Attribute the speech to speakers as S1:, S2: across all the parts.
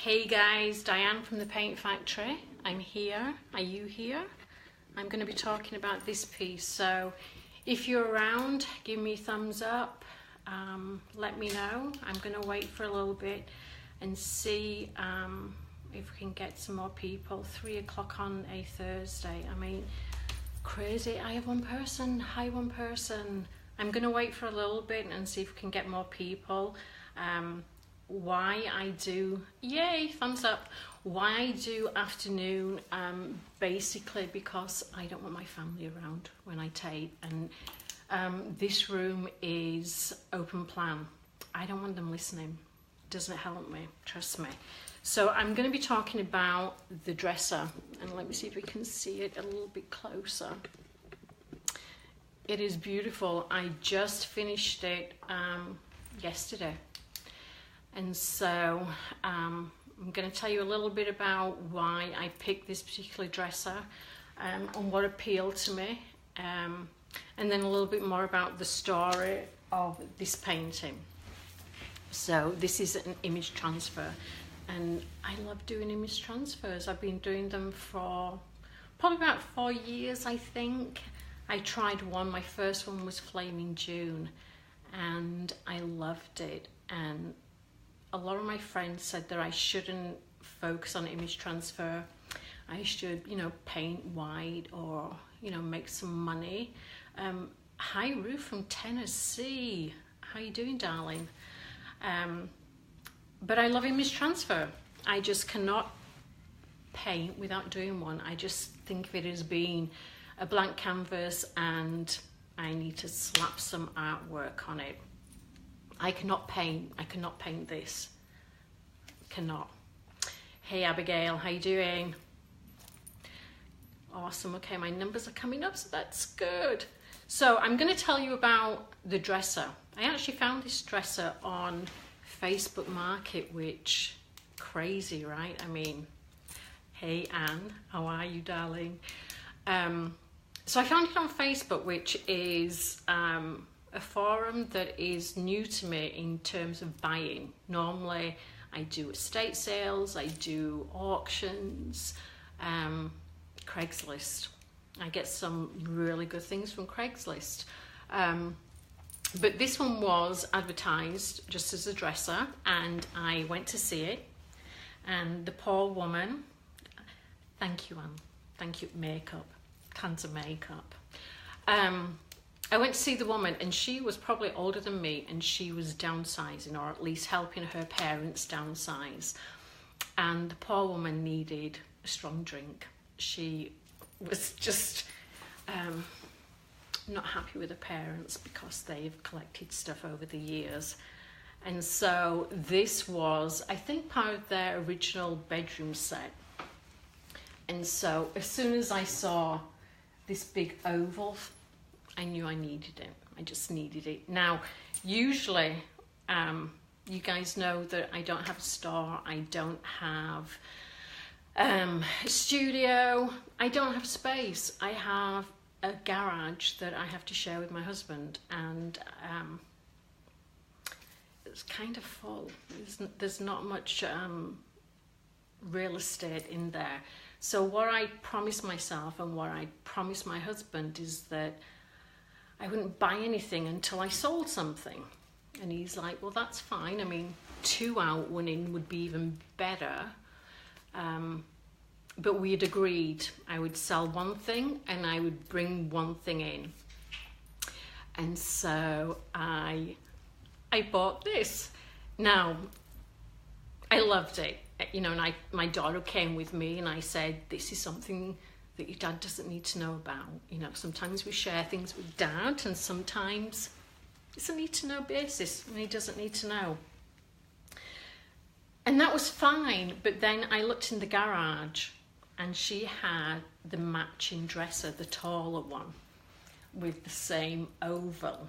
S1: Hey guys, Diane from the Paint Factory. I'm here. Are you here? I'm going to be talking about this piece. So if you're around, give me a thumbs up. Let me know. I'm going to wait for a little bit and see if we can get some more people. 3 o'clock on a Thursday. I mean, crazy. I have one person. Hi, one person. I'm going to wait for a little bit and see if we can get more people. Why I do, yay, thumbs up, why I do afternoon, basically because I don't want my family around when I tape, and this room is open plan. I don't want them listening. Doesn't help me, trust me. So I'm going to be talking about the dresser, and let me see if we can see it a little bit closer. It is beautiful. I just finished it yesterday. And so I'm going to tell you a little bit about why I picked this particular dresser and what appealed to me, and then a little bit more about the story of this painting. So this is an image transfer, and I love doing image transfers. I've been doing them for probably about 4 years, I think. I tried one, my first one was Flaming June, and I loved it. And a lot of my friends said that I shouldn't focus on image transfer. I should, paint white or, make some money. Hi, Ruth from Tennessee. How you doing, darling? But I love image transfer. I just cannot paint without doing one. I just think of it as being a blank canvas and I need to slap some artwork on it. I cannot paint this. Cannot. Hey Abigail, how you doing? Awesome. Okay, my numbers are coming up, so that's good. So I'm going to tell you about the dresser. I actually found this dresser on Facebook Market, which crazy, right? I mean, hey Anne, how are you, darling? So I found it on Facebook, which is a forum that is new to me in terms of buying. Normally I do estate sales, I do auctions, Craigslist. I get some really good things from Craigslist. But this one was advertised just as a dresser, and I went to see it, and the poor woman, thank you Anne, thank you, makeup, tons of makeup. I went to see the woman, and she was probably older than me, and she was downsizing, or at least helping her parents downsize. And the poor woman needed a strong drink. She was just not happy with her parents because they've collected stuff over the years. And so this was, I think, part of their original bedroom set. And so as soon as I saw this big oval, I knew I needed it. I just needed it. Now, usually, you guys know that I don't have a store. I don't have a studio. I don't have space. I have a garage that I have to share with my husband, and it's kind of full. There's not much real estate in there. So what I promised myself and what I promised my husband is that I wouldn't buy anything until I sold something. And he's like, well, that's fine. I mean, 2 out winning would be even better. But we had agreed I would sell one thing and I would bring one thing in. And so I bought this. Now, I loved it. And my daughter came with me, and I said, this is something that your dad doesn't need to know about. Sometimes we share things with dad, and sometimes it's a need to know basis, and he doesn't need to know. And that was fine, but then I looked in the garage, and she had the matching dresser, the taller one, with the same oval.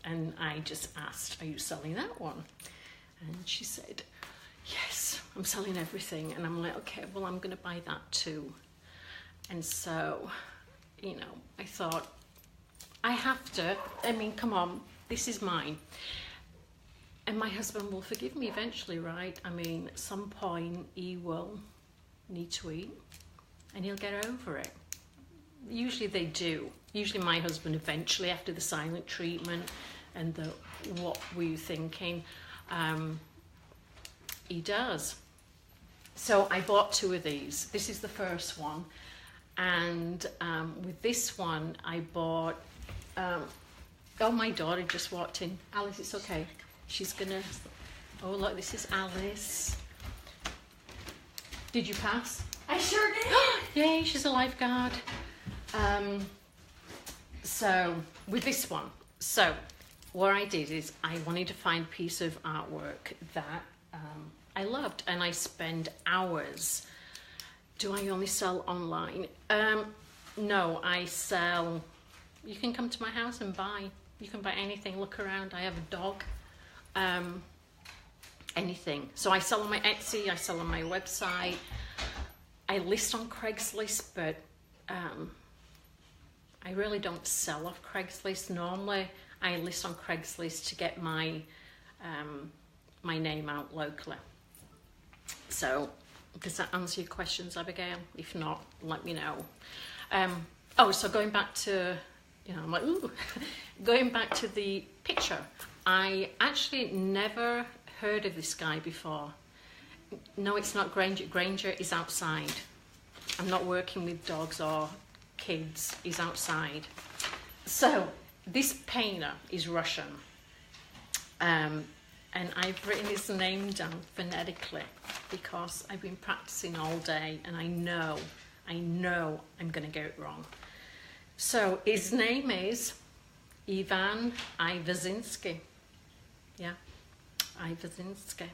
S1: And I just asked, are you selling that one? And she said, yes, I'm selling everything. And I'm like, okay, well, I'm going to buy that too. And so, I thought, I have to, come on, this is mine. And my husband will forgive me eventually, right? I mean, at some point he will need to eat and he'll get over it. Usually they do. Usually my husband eventually, after the silent treatment and the what were you thinking, he does. So I bought 2 of these. This is the first one. And with this one I bought, oh, my daughter just walked in. Alice, it's okay. She's gonna, oh look, this is Alice. Did you pass?
S2: I sure did.
S1: Yay, she's a lifeguard. So with this one, so what I did is I wanted to find a piece of artwork that I loved, and I spend hours. Do I only sell online? No, I sell, you can come to my house and buy. You can buy anything, look around. I have a dog. Anything. So I sell on my Etsy, I sell on my website, I list on Craigslist, but I really don't sell off Craigslist. Normally I list on Craigslist to get my my name out locally. So does that answer your questions, Abigail? If not, let me know. Oh, so going back to, you know, I'm like, ooh. Going back to the picture, I actually never heard of this guy before. No, it's not Granger. Granger is outside. I'm not working with dogs or kids. He's outside. So this painter is Russian. And I've written his name down phonetically because I've been practicing all day and I know I'm going to get it wrong. So his name is Ivan Ivazinski. Yeah, Ivazinski.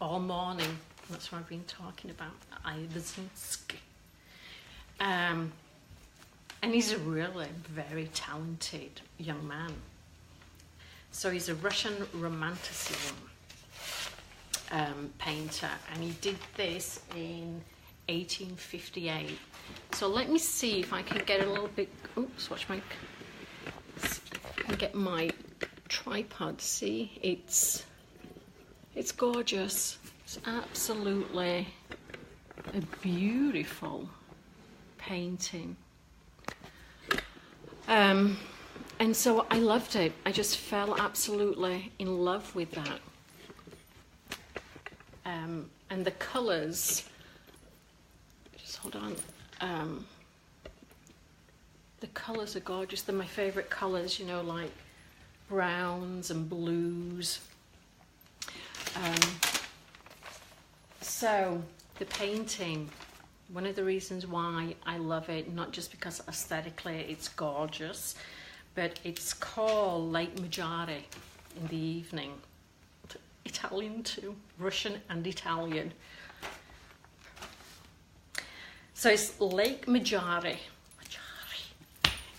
S1: All morning, that's what I've been talking about, Ivazinski. And he's a really very talented young man. So he's a Russian Romanticism painter, and he did this in 1858. So let me see if I can get a little bit, oops, watch my, I can get my tripod. See, it's gorgeous. It's absolutely a beautiful painting. And so I loved it. I just fell absolutely in love with that. And the colours, just hold on. The colours are gorgeous. They're my favourite colours, you know, like browns and blues. So the painting, one of the reasons why I love it, not just because aesthetically it's gorgeous, but it's called Lake Maggiore in the evening. Italian too, Russian and Italian. So it's Lake Maggiore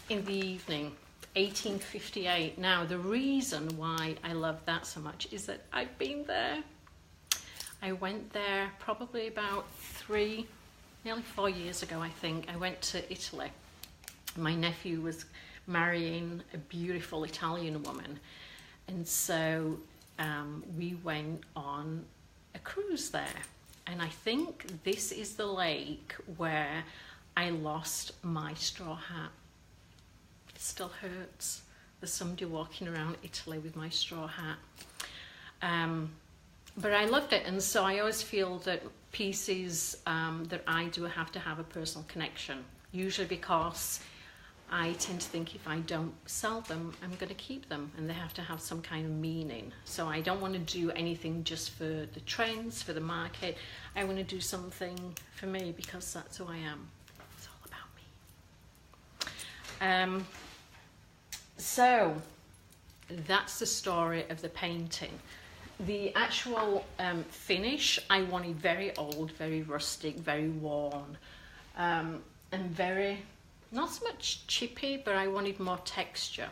S1: in the evening, 1858. Now the reason why I love that so much is that I've been there. I went there probably about nearly 4 years ago, I think. I went to Italy. My nephew was marrying a beautiful Italian woman, and so we went on a cruise there, and I think this is the lake where I lost my straw hat. It still hurts. There's somebody walking around Italy with my straw hat. But I loved it, and so I always feel that pieces that I do have to have a personal connection, usually because I tend to think if I don't sell them, I'm going to keep them, and they have to have some kind of meaning. So I don't want to do anything just for the trends, for the market. I want to do something for me because that's who I am. It's all about me. So that's the story of the painting. The actual finish, I wanted very old, very rustic, very worn, and very, not so much chippy, but I wanted more texture.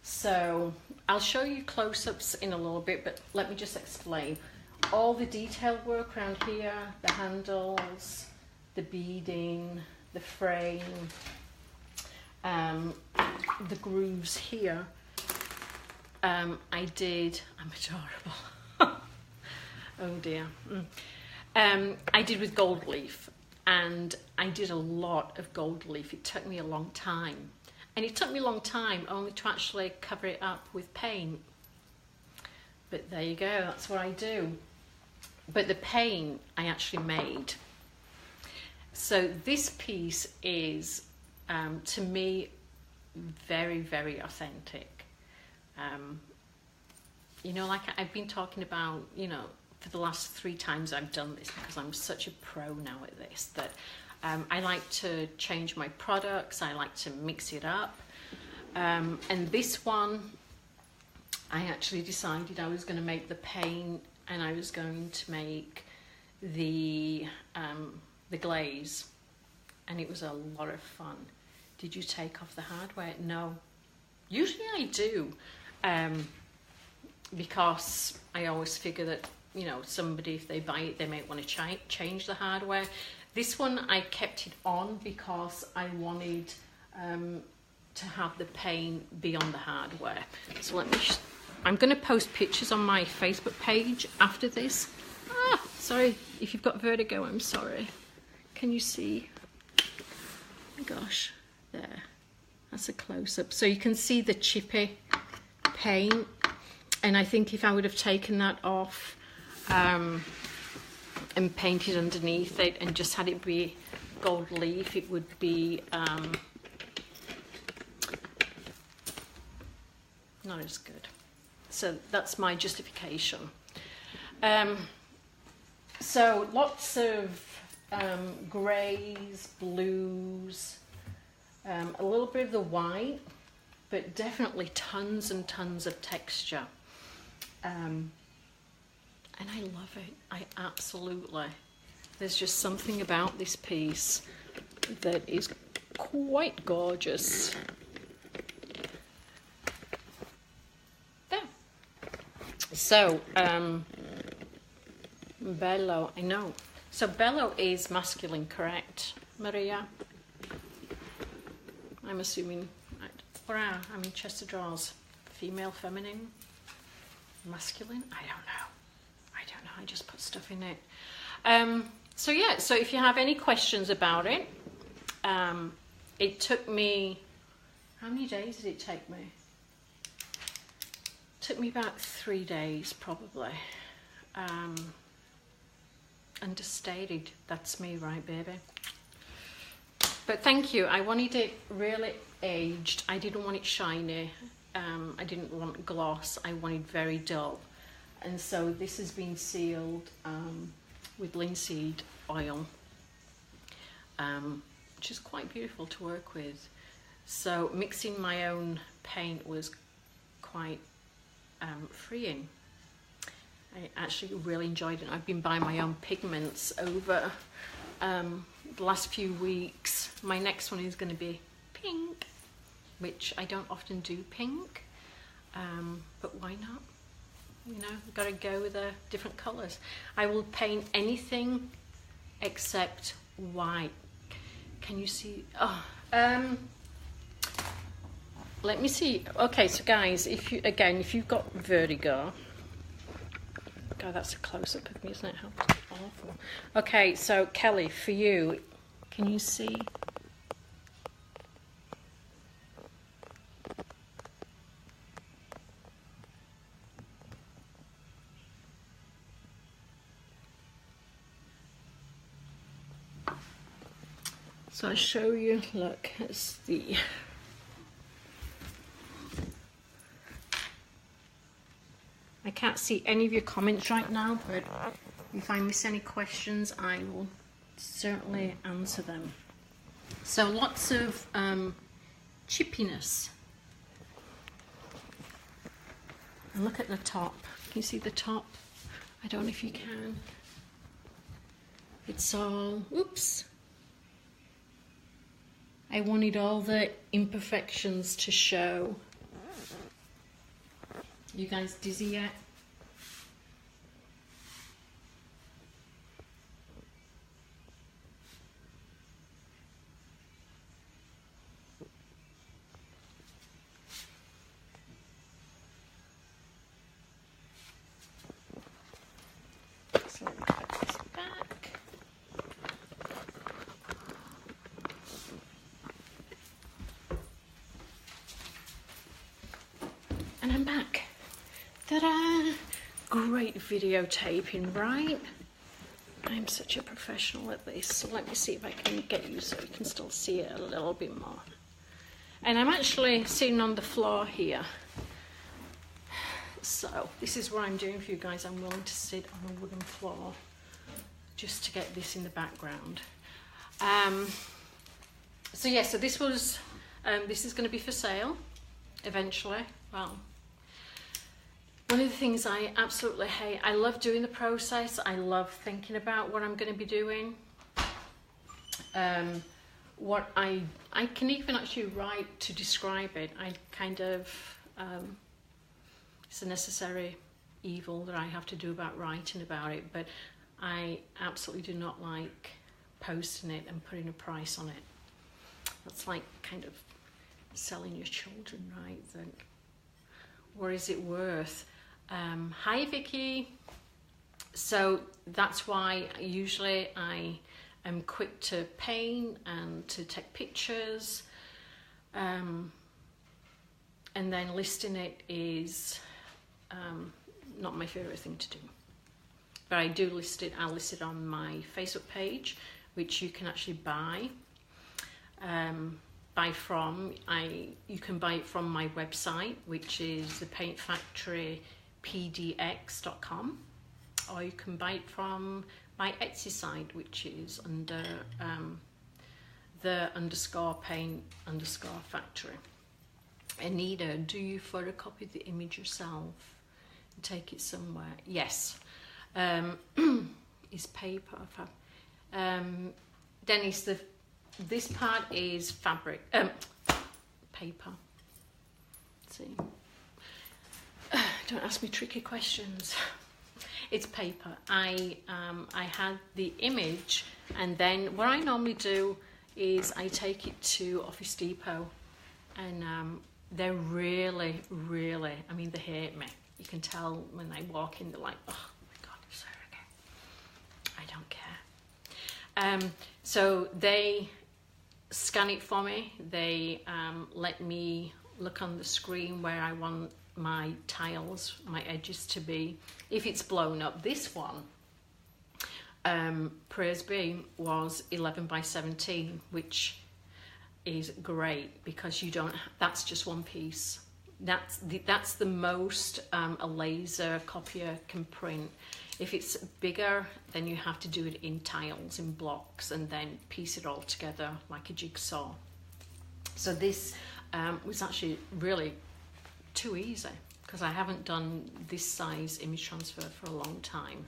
S1: So I'll show you close-ups in a little bit, but let me just explain. All the detail work around here, the handles, the beading, the frame, the grooves here, I'm adorable. Oh dear. I did with gold leaf, and I did a lot of gold leaf. It took me a long time, and it took me a long time only to actually cover it up with paint. But there you go, that's what I do. But the paint I actually made. So this piece is, to me, very, very authentic. You know, like I've been talking about, you know, for the last 3 times I've done this, because I'm such a pro now at this, that I like to change my products, I like to mix it up. And this one, I actually decided I was going to make the paint, and I was going to make the glaze, and it was a lot of fun. Did you take off the hardware? No. Usually I do, because I always figure that, you know, somebody, if they buy it, they might want to change the hardware. This one I kept it on because I wanted to have the paint be on the hardware. So let me, I'm going to post pictures on my Facebook page after this. Ah, sorry, if you've got vertigo, I'm sorry. Can you see? Oh my gosh, there. That's a close-up. So you can see the chippy paint. And I think if I would have taken that off and painted underneath it and just had it be gold leaf, it would be not as good. So that's my justification. So lots of greys, blues, a little bit of the white, but definitely tons and tons of texture. And I love it. I absolutely. There's just something about this piece that is quite gorgeous. There. So, bello, I know. So bello is masculine, correct, Maria? I'm assuming, or I mean chest of drawers, female, feminine, masculine, I don't know, I just put stuff in it. So yeah, so if you have any questions about it, it took me, how many days did it take me? It took me about 3 days probably. Understated, that's me, right baby? But thank you. I wanted it really aged. I didn't want it shiny. I didn't want gloss. I wanted very dull. And so this has been sealed with linseed oil, which is quite beautiful to work with. So mixing my own paint was quite freeing. I actually really enjoyed it. I've been buying my own pigments over the last few weeks. My next one is going to be pink, which I don't often do pink, but why not? You know, we've got to go with the different colours. I will paint anything except white. Can you see? Oh, let me see. Okay, so guys, if you've got vertigo, God, that's a close-up of me, isn't it? How awful. Okay, so Kelly, for you, can you see? So I'll show you, look, it's the... I can't see any of your comments right now, but if I miss any questions, I will certainly answer them. So lots of chippiness. And look at the top. Can you see the top? I don't know if you can. It's all, oops. I wanted all the imperfections to show. You guys dizzy yet? Ta-da! Great videotaping, right? I'm such a professional at this, so let me see if I can get you so you can still see it a little bit more. And I'm actually sitting on the floor here. So this is what I'm doing for you guys. I'm willing to sit on a wooden floor just to get this in the background. So yeah, so this was, this is going to be for sale eventually. Well, one of the things I absolutely hate, I love doing the process. I love thinking about what I'm going to be doing. What I can even actually write to describe it. I kind of, it's a necessary evil that I have to do about writing about it, but I absolutely do not like posting it and putting a price on it. That's like kind of selling your children, right? Then, what is it worth? Hi Vicky. So that's why usually I am quick to paint and to take pictures, and then listing it is not my favorite thing to do. But I do list it. I'll list it on my Facebook page, which you can actually buy. You can buy it from my website, which is the paintfactorypdx.com, or you can buy it from my Etsy site, which is under the_paint_factory. Anita, do you photocopy the image yourself and take it somewhere? Yes. Is paper Dennis, this part is fabric, paper. Let's see. Don't ask me tricky questions. It's paper. I had the image, and then what I normally do is I take it to Office Depot, and they're really, I mean, they hate me. You can tell when they walk in, they're like, oh my God, it's her again. I don't care. So they scan it for me. They let me look on the screen where I want my tiles, my edges to be. If it's blown up, this one, Praise Be, was 11 by 17, which is great because you don't, that's just one piece. That's the most a laser copier can print. If it's bigger, then you have to do it in tiles, in blocks, and then piece it all together like a jigsaw. So this was actually really too easy because I haven't done this size image transfer for a long time.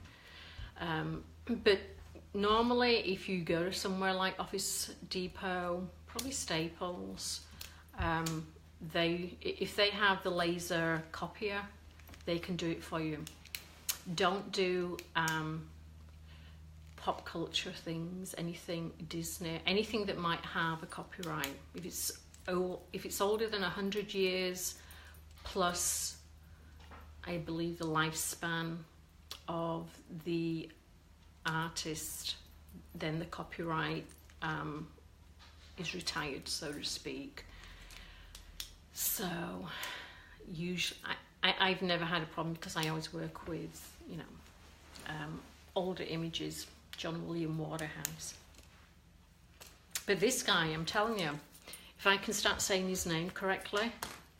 S1: But normally if you go to somewhere like Office Depot, probably Staples, if they have the laser copier, they can do it for you. Don't do pop culture things, anything Disney, anything that might have a copyright. If it's older than 100 years plus, I believe, the lifespan of the artist, then the copyright is retired, so to speak. So usually I've never had a problem because I always work with, you know, older images, John William Waterhouse. But this guy, I'm telling you, if I can start saying his name correctly,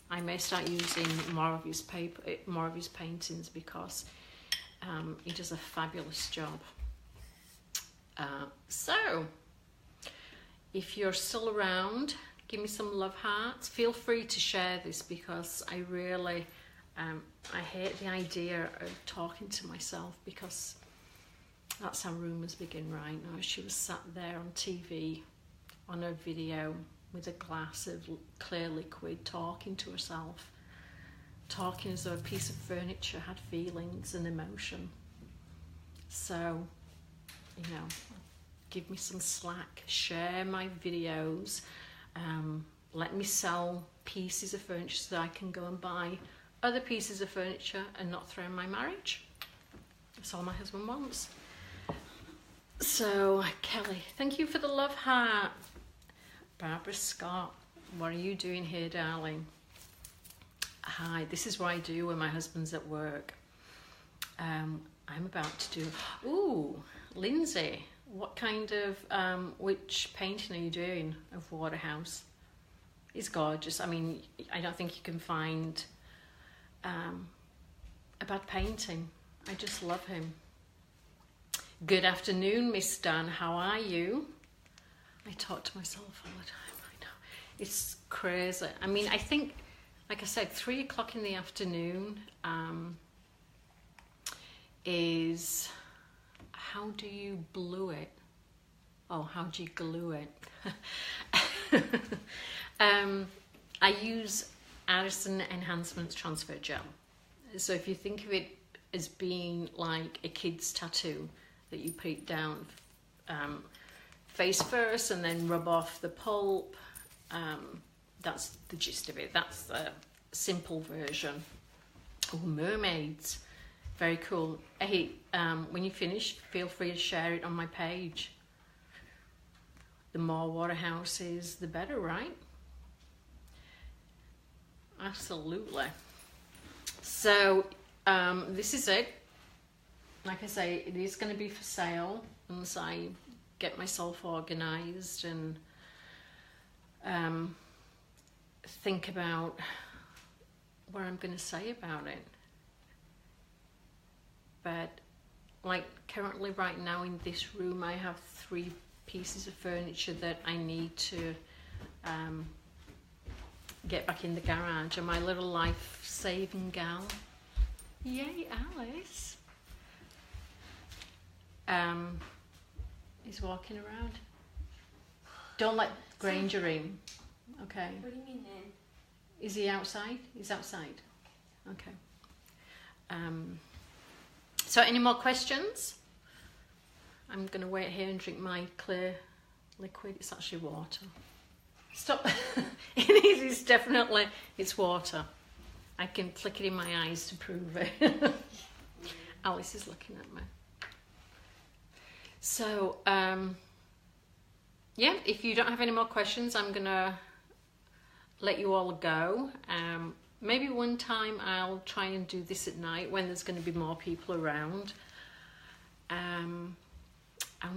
S1: I may start using more of his paintings, because he does a fabulous job. So if you're still around, give me some love hearts. Feel free to share this, because I really I hate the idea of talking to myself, because that's how rumours begin, right? Now, she was sat there on TV on her video with a glass of clear liquid, talking to herself, talking as though a piece of furniture had feelings and emotion. So, you know, give me some slack, share my videos, let me sell pieces of furniture so that I can go and buy other pieces of furniture and not throw my marriage. That's all my husband wants. So, Kelly, thank you for the love heart. Barbara Scott, what are you doing here, darling? Hi, this is what I do when my husband's at work. I'm about to do... Ooh, Lindsay, what kind of... which painting are you doing of Waterhouse? It's gorgeous. I mean, I don't think you can find a bad painting. I just love him. Good afternoon, Miss Dunn. How are you? I talk to myself all the time. I know. It's crazy. I mean, I think, like I said, 3 o'clock in the afternoon is... How do you glue it? Oh, how do you glue it? I use Addison Enhancement Transfer Gel. So if you think of it as being like a kid's tattoo, that you put it down face first and then rub off the pulp, that's the gist of it. That's the simple version. Oh, mermaids. Very cool. Hey, when you finish, feel free to share it on my page. The more Waterhouses, the better, right? Absolutely. So this is it. Like I say, it is going to be for sale once I get myself organized and think about what I'm going to say about it. But like currently right now in this room, I have 3 pieces of furniture that I need to get back in the garage. And my little life-saving gal, yay Alice, is walking around. Don't let Granger in. Okay.
S2: What do you mean then?
S1: Is he outside? He's outside. Okay. So any more questions? I'm going to wait here and drink my clear liquid. It's actually water. Stop. It is. It's definitely, it's water. I can flick it in my eyes to prove it. Alice is looking at me. So, yeah, if you don't have any more questions, I'm going to let you all go. Maybe one time I'll try and do this at night when there's going to be more people around. And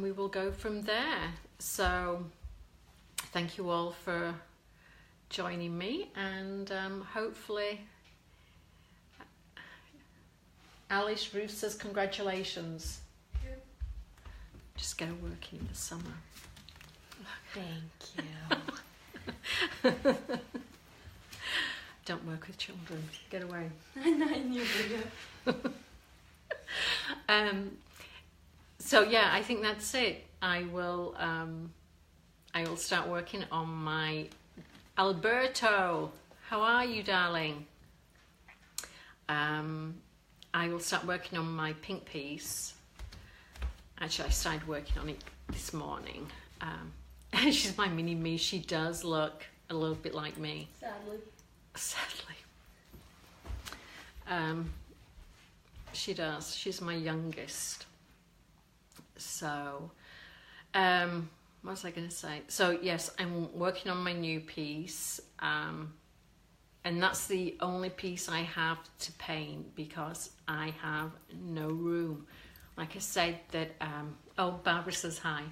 S1: we will go from there. So thank you all for joining me, and hopefully Alice Ruth says congratulations.
S2: Yeah.
S1: Just go working in the summer.
S2: Thank you.
S1: Don't work with children. Get away.
S2: Not in your video.
S1: So yeah, I think that's it. I will start working on my Alberto. How are you, darling? I will start working on my pink piece. Actually, I started working on it this morning. She's my mini me. She does look a little bit like me.
S2: Sadly.
S1: She does. She's my youngest. So, what was I going to say? So, yes, I'm working on my new piece. And that's the only piece I have to paint because I have no room. Like I said that, oh, Barbara says hi.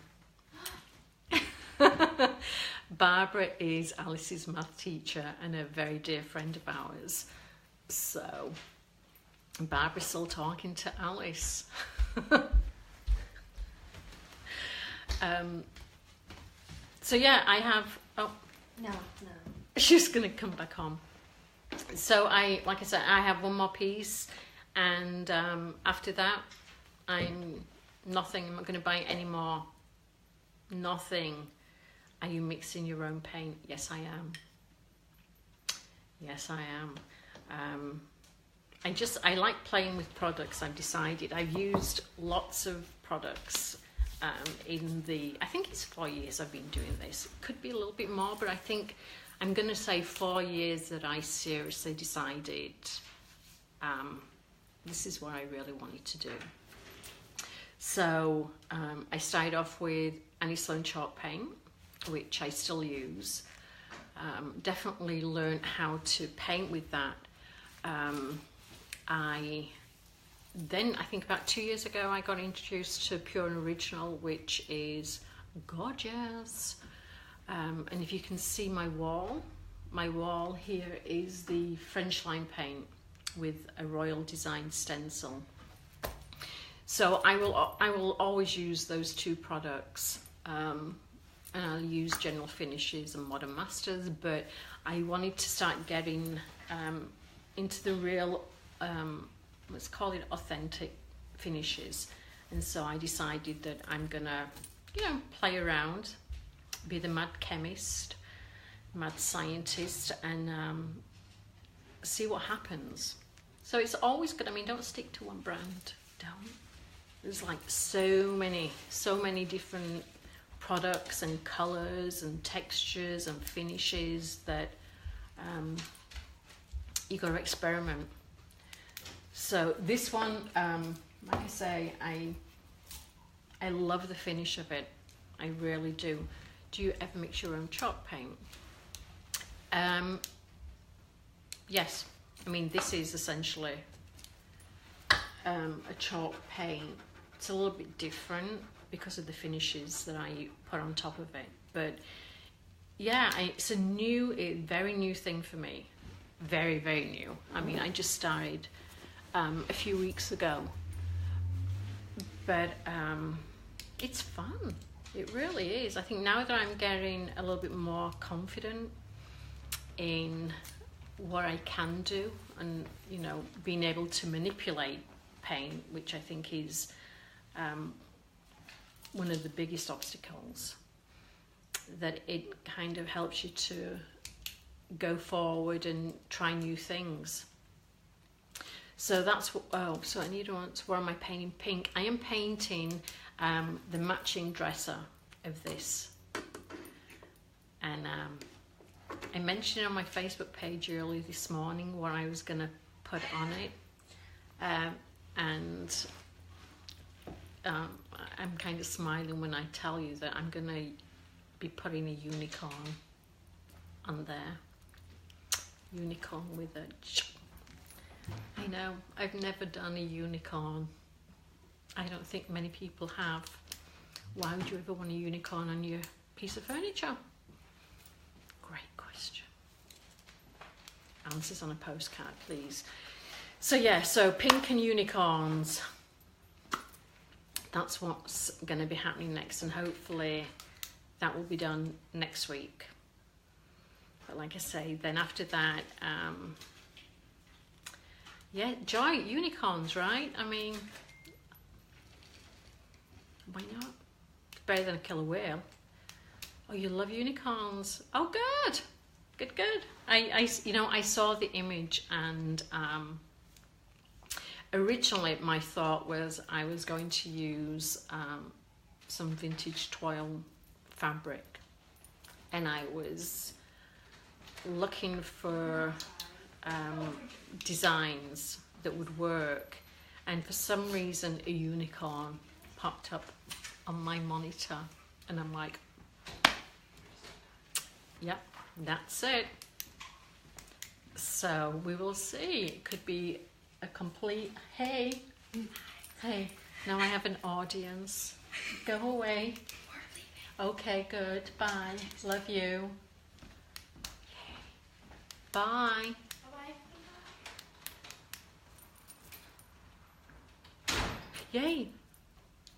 S1: Barbara is Alice's math teacher and a very dear friend of ours. So Barbara's still talking to Alice. So yeah, I have, oh.
S2: No.
S1: She's going to come back home. So like I said, I have one more piece, and after that, I'm not going to buy any more. Nothing. Are you mixing your own paint? Yes, I am. Yes, I am. I like playing with products. I've decided. I've used lots of products I think it's 4 years I've been doing this. It could be a little bit more, but I think I'm going to say 4 years that I seriously decided this is what I really wanted to do. So I started off with Annie Sloan chalk paint, which I still use. Definitely learned how to paint with that. I think about 2 years ago, I got introduced to Pure and Original, which is gorgeous. And if you can see my wall here is the French line paint with a Royal Design stencil. So I will always use those two products, and I'll use General Finishes and Modern Masters, but I wanted to start getting into the real, let's call it authentic finishes. And so I decided that I'm gonna, play around, be the mad chemist, mad scientist, and see what happens. So it's always good. I mean, don't stick to one brand. Don't. There's like so many different products and colors and textures and finishes that you got to experiment. So this one, like I say, I love the finish of it. I really do. Do you ever mix your own chalk paint? Yes. I mean, this is essentially a chalk paint. It's a little bit different because of the finishes that I put on top of it. But yeah, it's a very new thing for me. Very, very new. I mean, I just started a few weeks ago. But it's fun. It really is. I think now that I'm getting a little bit more confident in what I can do and, being able to manipulate paint, which I think is one of the biggest obstacles, that it kind of helps you to go forward and try new things. So that's what, so Anita wants, what am I painting? Pink. I am painting the matching dresser of this. And I mentioned on my Facebook page earlier this morning what I was going to put on it. And I'm kind of smiling when I tell you that I'm going to be putting a unicorn on there. Unicorn with a... I know, I've never done a unicorn. I don't think many people have. Why would you ever want a unicorn on your piece of furniture? Great question. Answers on a postcard, please. So yeah, so pink and unicorns. That's what's going to be happening next, and hopefully that will be done next week. But like I say, then after that, yeah, joy, unicorns, right? I mean, why not? It's better than a killer whale. Oh, you love unicorns. Oh, good. Good. I saw the image, and originally my thought was I was going to use some vintage twill fabric, and I was looking for designs that would work, and for some reason a unicorn popped up on my monitor, and I'm like, yep, that's it. So we will see. It could be a complete hey, now I have an audience. Go away. Okay, good, bye, love you. Bye. Yay,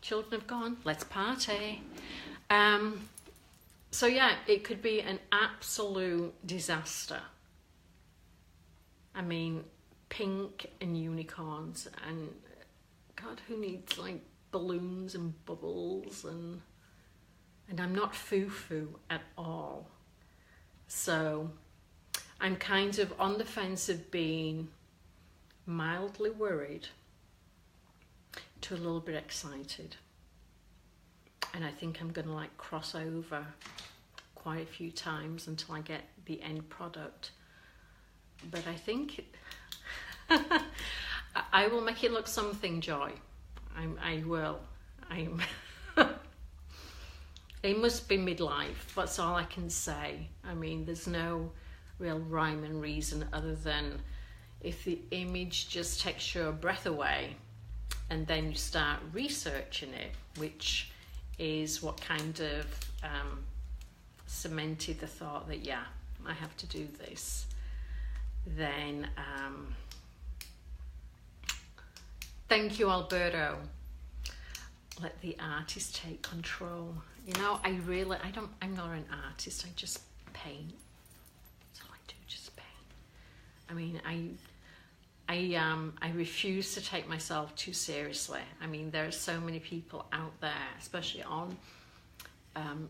S1: children have gone, let's party. So yeah, it could be an absolute disaster. I mean, pink and unicorns, and God, who needs like balloons and bubbles, and I'm not foo-foo at all. So I'm kind of on the fence of being mildly worried to a little bit excited, and I think I'm gonna like cross over quite a few times until I get the end product. But I think I will make it look something, Joy. I will. It must be midlife, that's all I can say. I mean, there's no real rhyme and reason other than, if the image just takes your breath away, and then you start researching it, which is what kind of cemented the thought that, yeah, I have to do this, then thank you, Alberto. Let the artist take control. You know, I'm not an artist, I just paint. That's all I do, just paint. I mean, I refuse to take myself too seriously. I mean, there are so many people out there, especially on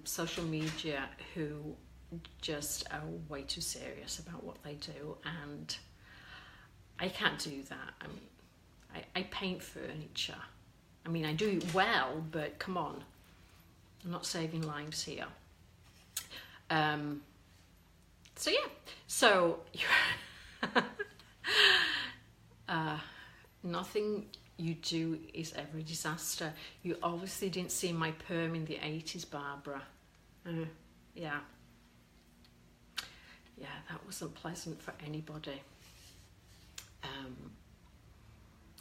S1: social media, who just are way too serious about what they do, and I can't do that. I mean, I paint furniture. I mean, I do it well, but come on, I'm not saving lives here. So yeah, so nothing you do is ever a disaster. You obviously didn't see my perm in the 80s, Barbara. Yeah, that wasn't pleasant for anybody.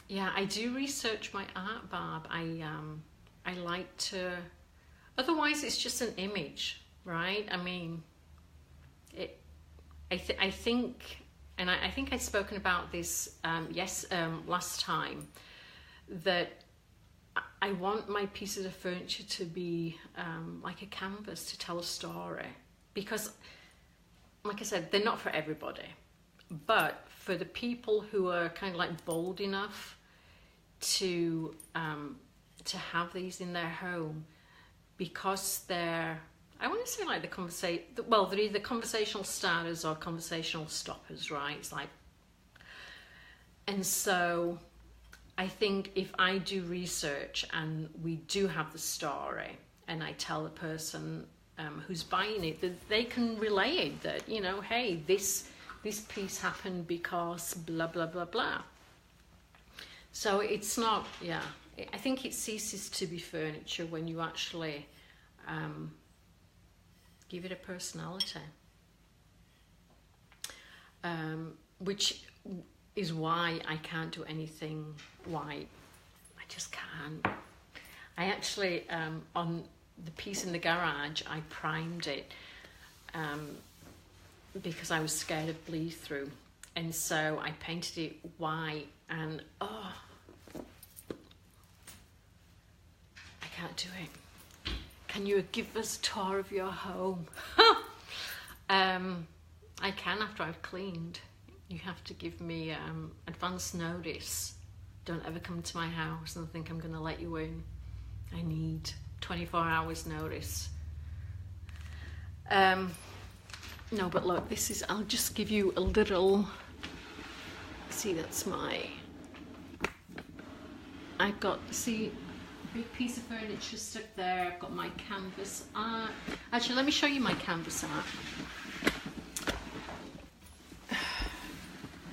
S1: Yeah, I do research my art, Barb. I like to, otherwise it's just an image, right? I mean, I think, and I think I'd spoken about this last time, that I want my pieces of furniture to be like a canvas to tell a story, because, like I said, they're not for everybody, but for the people who are kind of like bold enough to have these in their home, because they're, I want to say like they're either conversational starters or conversational stoppers, right? It's like, and so I think if I do research and we do have the story, and I tell the person who's buying it that they can relate, that, you know, hey, this piece happened because blah blah blah blah. So it's not, yeah, I think it ceases to be furniture when you actually give it a personality, which is why I can't do anything white. I just can't. I actually, on the piece in the garage, I primed it because I was scared of bleed through, and so I painted it white, and oh, I can't do it. Can you give us a tour of your home? I can after I've cleaned. You have to give me advance notice. Don't ever come to my house and think I'm going to let you in. I need 24 hours notice. No, but look, this is, I'll just give you a little, see, that's I've got, see, big piece of furniture stuck there. I've got my canvas art. Actually, let me show you my canvas art.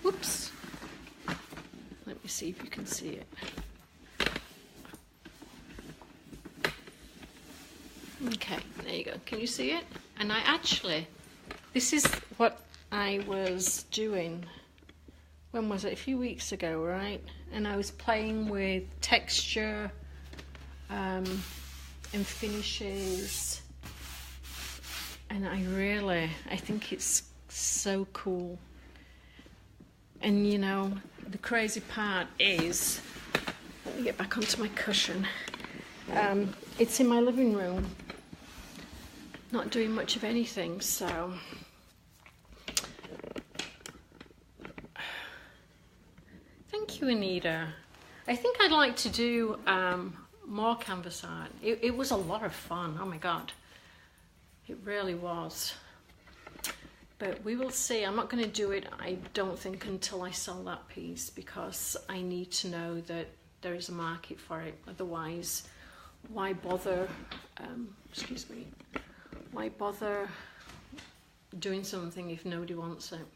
S1: Whoops. Let me see if you can see it. Okay, there you go. Can you see it? And I actually, this is what I was doing. When was it? A few weeks ago, right? And I was playing with texture and finishes. And I think it's so cool. And you know, the crazy part is, let me get back onto my cushion. It's in my living room, not doing much of anything, so. Thank you, Anita. I think I'd like to do more canvas art. It was a lot of fun, oh my God. It really was. But we will see. I'm not going to do it, I don't think, until I sell that piece, because I need to know that there is a market for it. Otherwise, why bother, why bother doing something if nobody wants it?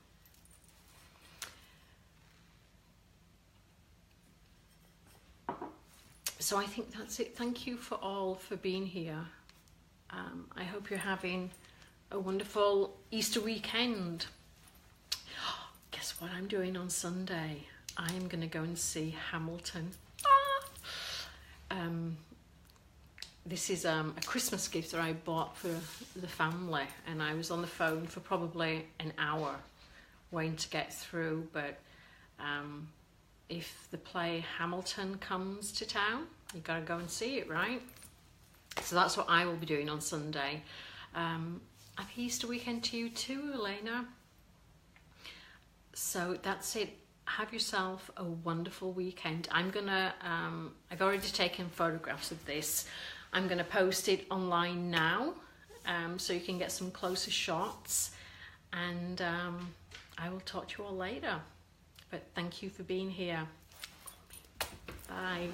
S1: So I think that's it. Thank you for being here. I hope you're having a wonderful Easter weekend. Guess guess what I'm doing on Sunday? I am going to go and see Hamilton. This is a Christmas gift that I bought for the family, and I was on the phone for probably an hour waiting to get through, but if the play Hamilton comes to town, you got to go and see it, right? So that's what I will be doing on Sunday. Happy Easter weekend to you too, Elena. So that's it. Have yourself a wonderful weekend. I'm gonna, I've already taken photographs of this. I'm gonna post it online now, so you can get some closer shots, and I will talk to you all later. But thank you for being here. Bye.